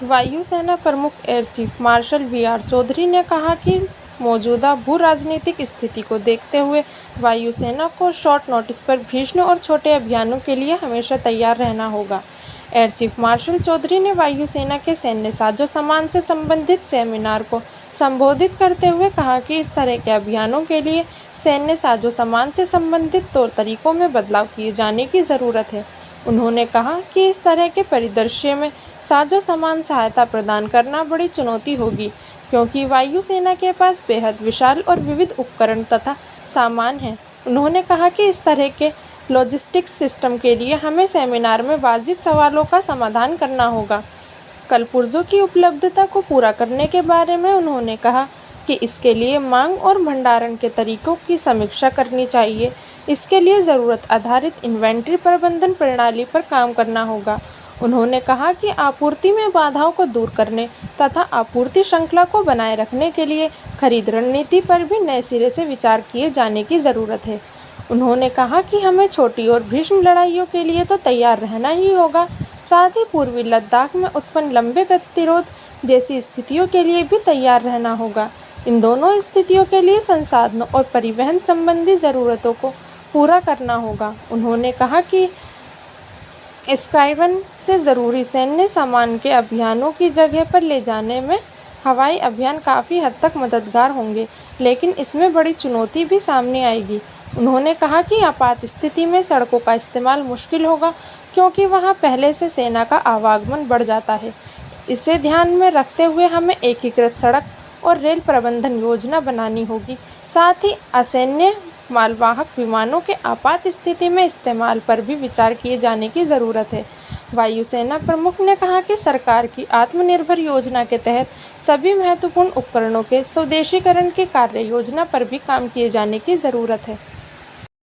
वायुसेना प्रमुख air chief marshal V R. Chaudhari ने कहा कि मौजूदा भू-राजनीतिक स्थिति को देखते हुए वायुसेना को शॉर्ट नोटिस पर भीषण और छोटे अभियानों के लिए हमेशा तैयार रहना होगा। एयर चीफ मार्शल चौधरी ने वायुसेना के सैन्य साजो-सामान से संबंधित सेमिनार को संबोधित करते हुए कहा कि इस तरह के अभियानों के लिए सैन्य साजो-सामान से संबंधित तौर-तरीकों में बदलाव किए जाने की ज़रूरत है। उन्होंने कहा कि इस तरह के परिदृश्य में साजो-सामान सहायता प्रदान करना बड़ी चुनौती होगी, क्योंकि वायुसेना के पास बेहद विशाल और विविध उपकरण तथा सामान हैं। उन्होंने कहा कि इस तरह के लॉजिस्टिक्स सिस्टम के लिए हमें सेमिनार में वाजिब सवालों का समाधान करना होगा। कलपुर्जों की उपलब्धता को पूरा करने के बारे में उन्होंने कहा कि इसके लिए मांग और भंडारण के तरीकों की समीक्षा करनी चाहिए। इसके लिए ज़रूरत आधारित इन्वेंट्री प्रबंधन प्रणाली पर काम करना होगा। उन्होंने कहा कि आपूर्ति में बाधाओं को दूर करने तथा आपूर्ति श्रृंखला को बनाए रखने के लिए खरीद रणनीति पर भी नए सिरे से विचार किए जाने की ज़रूरत है। उन्होंने कहा कि हमें छोटी और भीषण लड़ाइयों के लिए तो तैयार रहना ही होगा, साथ ही पूर्वी लद्दाख में उत्पन्न लंबे गतिरोध जैसी स्थितियों के लिए भी तैयार रहना होगा। इन दोनों स्थितियों के लिए संसाधनों और परिवहन संबंधी ज़रूरतों को पूरा करना होगा। उन्होंने कहा कि स्काईवन से ज़रूरी सैन्य सामान के अभियानों की जगह पर ले जाने में हवाई अभियान काफ़ी हद तक मददगार होंगे, लेकिन इसमें बड़ी चुनौती भी सामने आएगी। उन्होंने कहा कि आपात स्थिति में सड़कों का इस्तेमाल मुश्किल होगा, क्योंकि वहां पहले से सेना का आवागमन बढ़ जाता है। इसे ध्यान में रखते हुए हमें एकीकृत सड़क और रेल प्रबंधन योजना बनानी होगी। साथ ही असैन्य मालवाहक विमानों के आपात स्थिति में इस्तेमाल पर भी विचार किए जाने की ज़रूरत है। वायुसेना प्रमुख ने कहा कि सरकार की आत्मनिर्भर योजना के तहत सभी महत्वपूर्ण उपकरणों के स्वदेशीकरण की कार्य योजना पर भी काम किए जाने की ज़रूरत है।